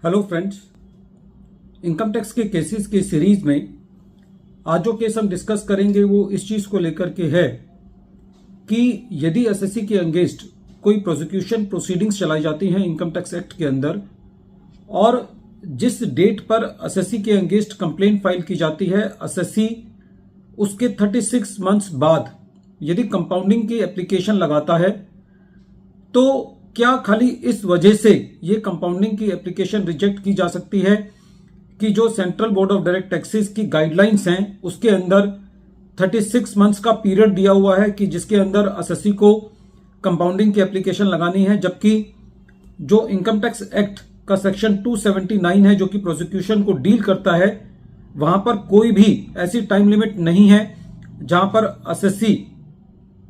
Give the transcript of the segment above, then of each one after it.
Hello friends, income tax के cases की series में आज जो केस हम डिस्कस करेंगे वो इस चीज को लेकर के है कि यदि एसएससी के अगेंस्ट कोई प्रोसिक्यूशन प्रोसीडिंग्स चलाई जाती हैं इनकम टैक्स एक्ट के अंदर और जिस डेट पर एसएससी के अगेंस्ट कंप्लेंट फाइल की जाती है, एसएससी उसके 36 मंथ्स बाद यदि कंपाउंडिंग की एप्लीकेशन लगाता है तो क्या खाली इस वजह से ये कंपाउंडिंग की एप्लीकेशन रिजेक्ट की जा सकती है कि जो central board of direct taxes की गाइडलाइंस हैं उसके अंदर 36 मंथ्स का पीरियड दिया हुआ है कि जिसके अंदर एसएससी को कंपाउंडिंग की एप्लीकेशन लगानी है, जबकि जो इनकम टैक्स एक्ट का सेक्शन 279 है जो कि प्रोसिक्यूशन को डील करता है, वहां पर कोई भी ऐसी टाइम लिमिट नहीं है जहां पर एसएससी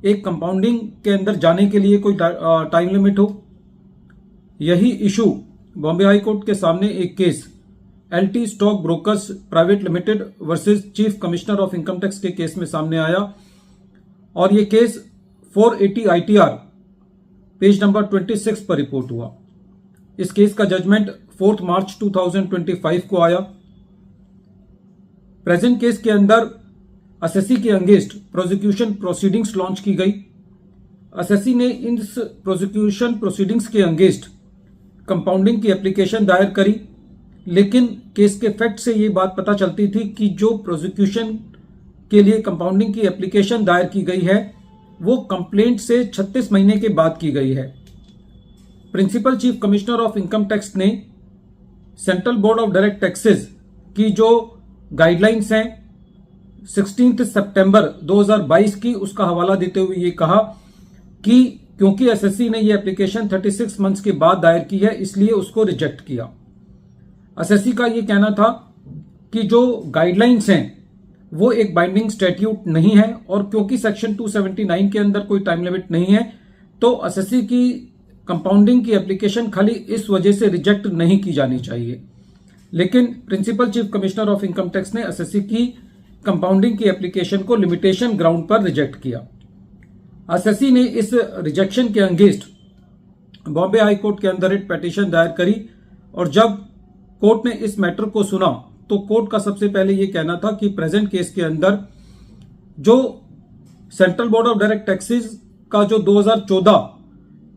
एक कंपाउंडिंग के अंदर जाने के लिए कोई टाइम लिमिट हो। यही इशू बॉम्बे हाई कोर्ट के सामने एक case LT stock brokers private limited versus chief commissioner of income tax के केस में सामने आया और ये केस 480 ITR पेज नंबर 26 पर रिपोर्ट हुआ। इस केस का जजमेंट 4 मार्च 2025 को आया। प्रेजेंट केस के अंदर एसएससी के अगेंस्ट प्रोसिक्यूशन प्रोसीडिंग्स लॉन्च की गई। एसएससी ने इन प्रोसिक्यूशन प्रोसीडिंग्स के अगेंस्ट कंपाउंडिंग की एप्लीकेशन दायर करी, लेकिन केस के फैक्ट से ये बात पता चलती थी कि जो प्रोसिक्यूशन के लिए कंपाउंडिंग की एप्लीकेशन दायर की गई है वो कंप्लेंट से 36 महीने के बाद की गई है। Principal chief commissioner of income tax ने central board of direct taxes की जो गाइडलाइंस हैं 16 सितंबर 2022 की, उसका हवाला देते हुए ये कहा कि क्योंकि एसएससी ने ये एप्लीकेशन 36 मंथ्स के बाद दायर की है इसलिए उसको रिजेक्ट किया। एसएससी का ये कहना था कि जो गाइडलाइंस हैं वो एक बाइंडिंग स्टैट्यूट नहीं है और क्योंकि सेक्शन 279 के अंदर कोई टाइम लिमिट नहीं है तो एसएससी की कंपाउंडिंग की एप्लीकेशन खाली इस वजह से रिजेक्ट नहीं की जानी चाहिए। लेकिन principal chief commissioner of income tax ने एसएससी की कंपाउंडिंग की एप्लीकेशन को लिमिटेशन ग्राउंड पर रिजेक्ट किया। एसएससी ने इस रिजेक्शन के अगेंस्ट बॉम्बे हाई कोर्ट के अंदर एक पिटीशन दायर करी और जब कोर्ट ने इस मैटर को सुना तो कोर्ट का सबसे पहले यह कहना था कि प्रेजेंट केस के अंदर जो central board of direct taxes का जो 2014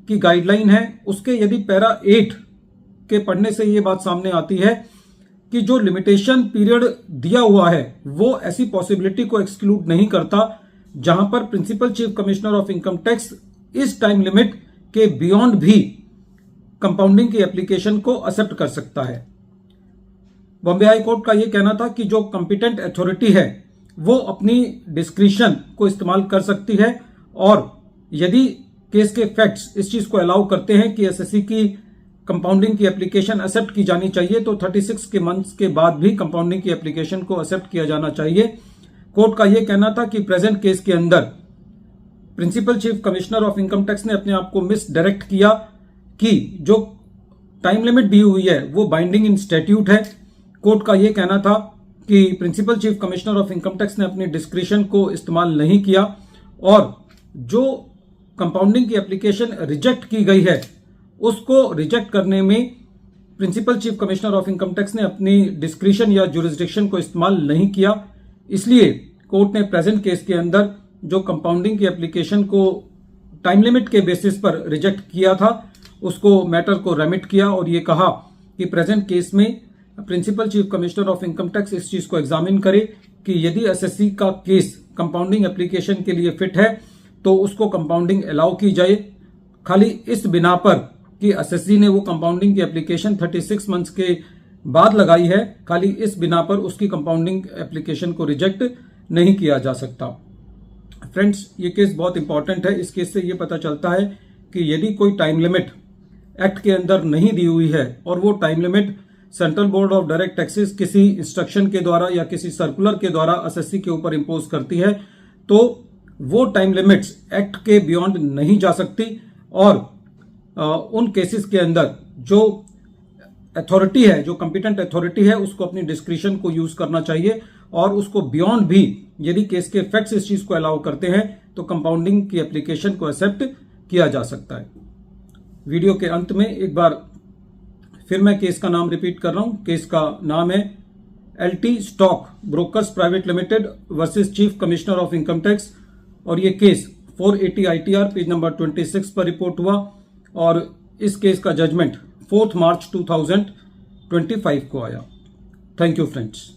की गाइडलाइन है उसके यदि पैरा 8 के पढ़ने से यह बात सामने आती है कि जो लिमिटेशन पीरियड दिया हुआ है वो ऐसी पॉसिबिलिटी को एक्सक्लूड नहीं करता जहां पर principal chief commissioner of income tax इस टाइम लिमिट के बियॉन्ड भी कंपाउंडिंग की एप्लीकेशन को एक्सेप्ट कर सकता है। बॉम्बे हाई कोर्ट का यह कहना था कि जो कॉम्पिटेंट अथॉरिटी है वो अपनी डिस्क्रिशन को इस्तेमाल कर सकती है और यदि केस के फैक्ट्स इस चीज को अलाउ करते हैं कि एसएससी की कंपाउंडिंग की एप्लीकेशन एक्सेप्ट की जानी चाहिए तो 36 के मंथ्स के बाद भी कंपाउंडिंग की एप्लीकेशन को एक्सेप्ट किया जाना चाहिए। कोर्ट का यह कहना था कि प्रेजेंट केस के अंदर principal chief commissioner of income tax ने अपने आप को मिसडायरेक्ट किया कि जो टाइम लिमिट दी हुई है वो बाइंडिंग इन स्टैट्यूट है। कोर्ट का यह कहना था कि principal chief commissioner of income tax ने अपनी डिस्क्रिशन को इस्तेमाल नहीं किया और जो कंपाउंडिंग की एप्लीकेशन रिजेक्ट की गई है उसको रिजेक्ट करने में principal chief commissioner of income tax ने अपनी डिस्क्रिशन या जुरिस्डिक्शन को इस्तेमाल नहीं किया। इसलिए कोर्ट ने प्रेजेंट केस के अंदर जो कंपाउंडिंग की एप्लीकेशन को टाइम लिमिट के बेसिस पर रिजेक्ट किया था उसको मैटर को रेमिट किया और ये कहा कि प्रेजेंट केस में principal chief commissioner of income tax इस चीज को एग्जामिन करे कि यदि एसएससी का केस कंपाउंडिंग एप्लीकेशन के लिए फिट है तो उसको कंपाउंडिंग अलाउ की जाए। खाली इस बिना पर कि एसएससी ने वो कंपाउंडिंग की एप्लीकेशन 36 मंथ्स के बाद लगाई है, खाली इस बिना पर उसकी कंपाउंडिंग एप्लीकेशन को रिजेक्ट नहीं किया जा सकता। फ्रेंड्स, ये केस बहुत इंपॉर्टेंट है। इस केस से ये पता चलता है कि यदि कोई टाइम लिमिट एक्ट के अंदर नहीं दी हुई है और वो time limit central board of direct taxes किसी इंस्ट्रक्शन के द्वारा या किसी सर्कुलर के द्वारा एसएससी के ऊपर इंपोज करती है तो वो टाइम लिमिट्स एक्ट के बियॉन्ड नहीं जा सकती और उन केसेस के अंदर जो अथॉरिटी है, जो कॉम्पिटेंट अथॉरिटी है, उसको अपनी डिस्क्रिशन को यूज करना चाहिए और उसको बियॉन्ड भी यदि केस के फैक्ट्स इस चीज को अलाउ करते हैं तो कंपाउंडिंग की एप्लीकेशन को एक्सेप्ट किया जा सकता है। वीडियो के अंत में एक बार फिर मैं केस का नाम रिपीट कर रहा हूं। केस का नाम है LT stock brokers private limited versus chief commissioner of income tax, और ये केस 480 ITR पेज नंबर 26 पर रिपोर्ट हुआ और इस केस का जजमेंट 4 मार्च 2025 को आया। Thank you friends.